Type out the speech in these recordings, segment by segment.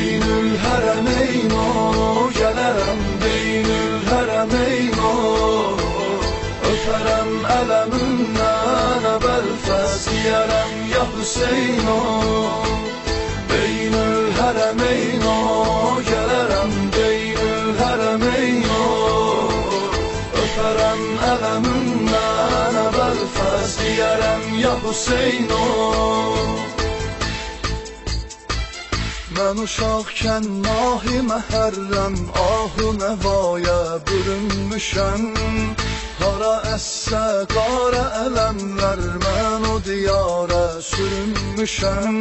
Beynül hərəmeyn o, gələrəm beynül hərəmeyn o, öpərəm ələmindən əvvəl fəz deyərəm ya Hüseyn o. Beynül hərəmeyn o, gələrəm beynül hərəmeyn o, öpərəm ələmindən əvvəl fəz deyərəm ya Hüseyn o. Mən uşaqkən mahi məhərrəm ahı nəvaya bürünmüşəm. Hara əssə qara ələmlər mən o diyara sürünmüşəm.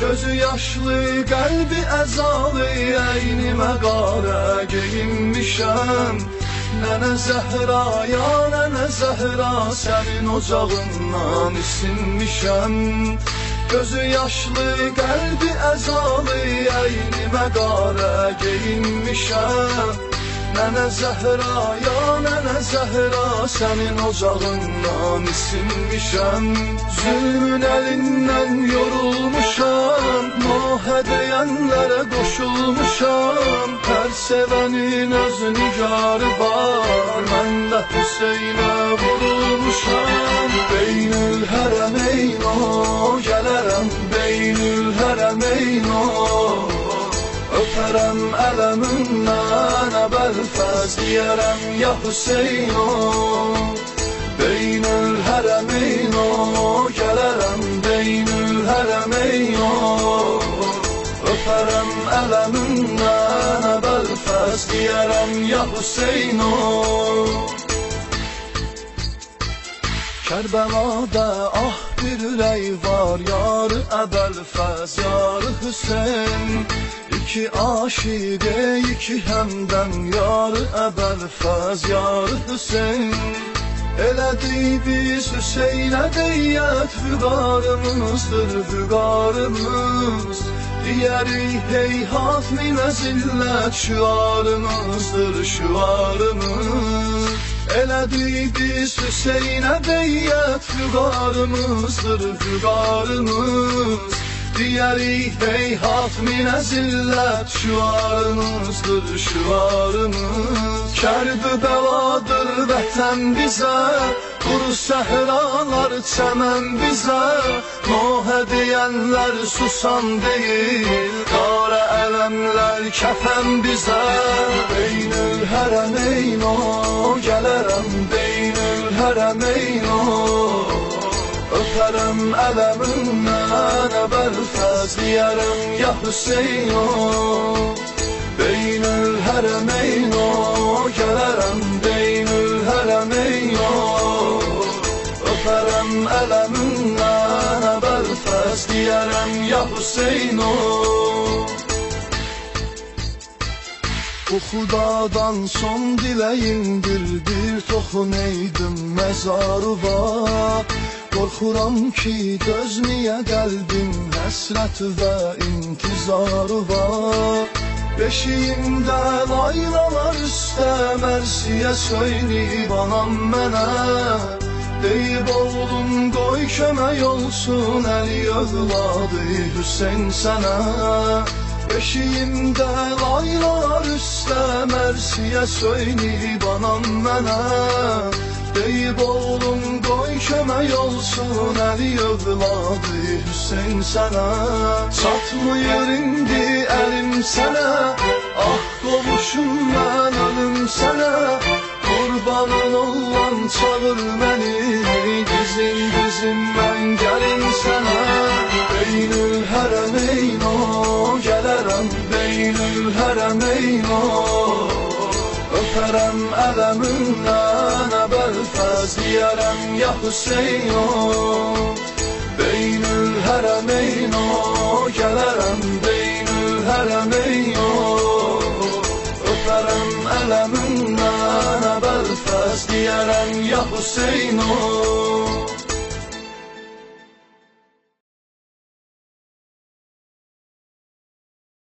Gözü yaşlı, qəlbi əzalı, əynimə qara geyinmişəm. Nənə Zəhra, ya nənə Zəhra, sənin ocağından isinmişəm. Gözü yaşlı, qəlbi əzalı, əynimə qara geyinmişəm. Nənə Zəhra, ya nənə Zəhra, sənin ocağından isinmişəm. Zülmün əlindən yorulmuşam, nohə deyənlərə qoşulmuşam. Hər sevənin öz nigarı var, mən də Hüseynə vurulmuşam. Beynül hərəmeyn o, gələrəm beynül hərəmeyn o, öpərəm ələmindən əvvəl fəz deyərəm ya Hüseyn o. Beynül hərəmeyn o, gələrəm beynül hərəmeyn o, öpərəm ələmindən əvvəl fəz deyərəm ya Hüseyn o. Kərbəlada ah bir ürək var, yarı Əbəlfəz, yarı Hüseyn. İki aşiqe, iki həmdən, yarı Əbəlfəz, yarı Hüseyn. Elədik biz Hüseynə deyyət, füqarımızdır füqarımız. Deyərik heyhat minə zillət, şüarımızdır şüarımız. Elədik biz Hüseynə deyyət, füqarımızdır füqarımız. Deyərik heyhat minə zillət, şüarımızdır şüarımız. Kərbəladır vətən bizə, quru səhralar çəmən bizə. Nohə deyənlər susam deyil, qara ələmlər kəfən bizə. Beynül hərəmeyn o, gələrəm beynül hərəmeyn o, öpərəm ələmindən əvvəl fəz deyərəm ya Hüseyn o. Beynül hərəmeyn o, gələrəm beynül hərəmeyn o, öpərəm ələmindən əvvəl fəz deyərəm ya Hüseyn o. Bu xudadan son diləyimdir, bir toxun eydim məzaruva. Qorxuram ki dözməyə qəlbim həsrət və intizarı var. Beşiyimdə laylalar üstə mərsiyə söyləyib anam mənə. Deyib oğlum qoy kömək olsun əli övladı Hüseyn sənə. Beşiyimdə laylalar üstə mərsiyə söyləyib anam mənə. Deyib oğlum qoy kömək olsun əli övladı Hüseyn sənə. Çatmıyır indi əlim sənə, ah qovuşum mən ölüm sənə. Qurbanın olan çağır məni, dizin dizin mən gəlim sənə. Beynül hərəmeyn o, gələrəm beynül hərəmeyn o, öpərəm ələmindən əvvəl fəz deyərəm ya Hüseyn o. Beynül hərəmeyn o, gələrəm beynül hərəmeyn o, öpərəm ələmindən əvvəl fəz deyərəm ya Hüseyn o.